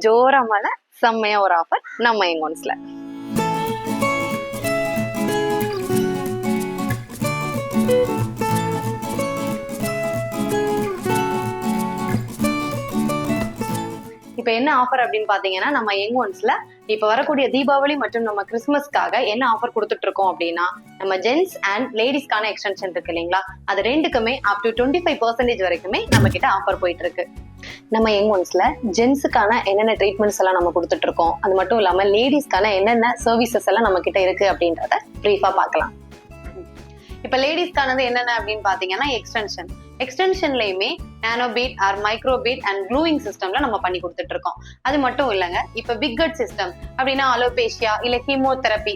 ஜோரா மழை, செம்மையா ஒரு ஆஃபர் நம்ம யங் ஒன்ஸ்ல. இப்ப என்ன ஆஃபர் அப்படின்னு பாத்தீங்கன்னா, நம்ம யங் ஒன்ஸ்ல இப்ப வரக்கூடிய தீபாவளி மற்றும் நம்ம கிறிஸ்துமஸ்க்காக என்ன ஆஃபர் கொடுத்துட்டு இருக்கோம் அப்படின்னா, நம்ம ஜென்ஸ் அண்ட் லேடிஸ்க்கான எக்ஸ்டென்ஷன் இருக்கு இல்லைங்களா, அது ரெண்டுக்குமே அப் டு 25% வரைக்குமே நம்ம கிட்ட ஆஃபர் போயிட்டு இருக்கு. நம்ம யங் ஒன்ஸ்ல ஜென்ஸுக்கான என்னென்ன ட்ரீட்மெண்ட்ஸ் எல்லாம் நம்ம கொடுத்துட்டு இருக்கோம், அது மட்டும் இல்லாம லேடிஸ்க்கான என்னென்ன சர்வீசஸ் எல்லாம் நம்ம கிட்ட இருக்கு அப்படின்றத பிரீஃபா பார்க்கலாம். இப்ப லேடிஸ்க்கானது என்னென்ன அப்படின்னு பாத்தீங்கன்னா, எக்ஸ்டென்ஷன்லயுமே nano bead or micro bead and gluing சிஸ்டம்ல நம்ம பண்ணி கொடுத்துட்டு இருக்கோம். அது மட்டும் இல்லைங்க, இப்ப பிக்கட் சிஸ்டம் அப்படின்னா அலோபேஷியா இல்ல கீமோதெரப்பி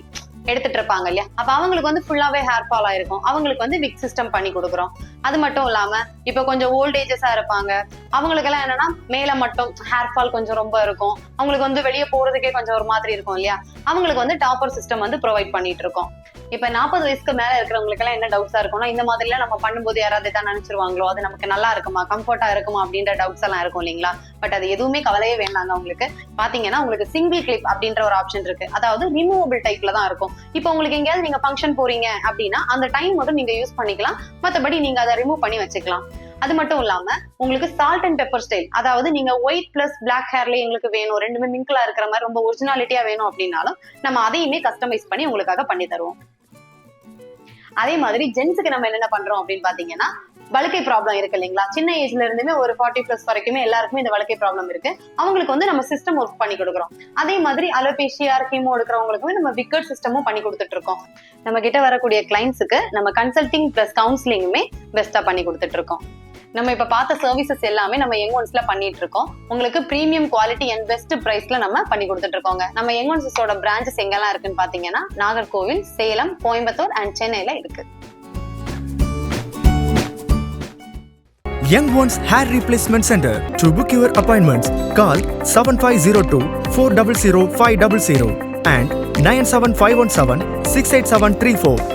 எடுத்துட்டு இருப்பாங்க இல்லையா, அப்ப அவங்களுக்கு வந்து ஃபுல்லாவே ஹேர் ஃபால் ஆயிருக்கும், அவங்களுக்கு வந்து விக் சிஸ்டம் பண்ணி கொடுக்குறோம். அது மட்டும் இல்லாம இப்ப கொஞ்சம் ஓல்டேஜஸா இருப்பாங்க, அவங்களுக்கு எல்லாம் என்னன்னா மேல மட்டும் ஹேர் ஃபால் கொஞ்சம் ரொம்ப இருக்கும், அவங்களுக்கு வந்து வெளியே போறதுக்கே கொஞ்சம் ஒரு மாதிரி இருக்கும் இல்லையா, அவங்களுக்கு வந்து டாப்பர் சிஸ்டம் வந்து ப்ரொவைட் பண்ணிட்டு இருக்கோம். இப்ப 40 வயசுக்கு மேல இருக்கிறவங்களுக்கு எல்லாம் என்ன டவுட்ஸா இருக்கும்னா, இந்த மாதிரி எல்லாம் நம்ம பண்ணும்போது யாராவது தான் நினைச்சிருவாங்களோ, அது நமக்கு நல்லா இருக்குமா, கம்ஃபர்ட்டா இருக்குமா அப்படின்ற டவுட்ஸ் எல்லாம் இருக்கும் இல்லைங்களா. பட் அது எதுவுமே கவலையே வேண்டாங்க. உங்களுக்கு பாத்தீங்கன்னா உங்களுக்கு சிங்கிள் கிளிப் அப்படின்ற ஒரு ஆப்ஷன் இருக்கு, அதாவது ரிமூவபிள் டைப்ல தான் இருக்கும். இப்ப உங்களுக்கு எங்கேயாவது நீங்க ஃபங்க்ஷன் போறீங்க அப்படின்னா அந்த டைம் மட்டும் நீங்க யூஸ் பண்ணிக்கலாம், மத்தபடி நீங்க அதை ரிமூவ் பண்ணி வச்சுக்கலாம். அது மட்டும் இல்லாம உங்களுக்கு சால்ட் அண்ட் பெப்பர் ஸ்டைல், அதாவது நீங்க ஒயிட் பிளஸ் பிளாக் ஹேர்ல எங்களுக்கு வேணும், ரெண்டுமே மிங்கிளா இருக்கிற மாதிரி ரொம்ப ஒரிஜினாலிட்டியா வேணும் அப்படின்னாலும் நம்ம அதையுமே கஸ்டமைஸ் பண்ணி உங்களுக்காக பண்ணி தருவோம். அதே மாதிரி ஜென்ஸுக்கு நம்ம என்னென்ன பண்றோம் அப்படின்னு பாத்தீங்கன்னா, வழுக்கை ப்ராப்ளம் இருக்கு இல்லைங்களா, சின்ன ஏஜ்ல இருந்துமே ஒரு 40+ வரைக்குமே எல்லாருக்குமே இந்த வழுக்கை ப்ராப்ளம் இருக்கு, அவங்களுக்கு வந்து நம்ம சிஸ்டம் ஒர்க் பண்ணி கொடுக்குறோம். அதே மாதிரி அலோபேஷியா கீமோ எடுக்கிறவங்களுக்குமே நம்ம விக்கட் சிஸ்டமும் பண்ணி கொடுத்துட்டு இருக்கோம். நம்ம கிட்ட வரக்கூடிய கிளைண்ட்ஸுக்கு நம்ம கன்சல்டிங் பிளஸ் கவுன்சிலிங்குமே பெஸ்டா பண்ணி கொடுத்துட்டு இருக்கோம். நம்ம இப்ப பார்த்த சர்வீசஸ் எல்லாமே நம்ம யங் ஒன்ஸ்ல பண்ணிட்டு இருக்கோம். உங்களுக்கு பிரீமியம் குவாலிட்டி அண்ட் பெஸ்ட் பிரைஸ்ல நம்ம பண்ணி கொடுத்துட்டு இருக்கோங்க. நம்ம யங் ஒன்ஸோட பிரான்ச்சஸ் எங்கெல்லாம் இருக்குன்னு பாத்தீங்கன்னா, நாகர்கோவில், சேலம், கோயம்புத்தூர் அண்ட் சென்னையில இருக்கு. Young Ones Hair Replacement Center. To book your appointments, call 7502 400 500 and 97517 68734.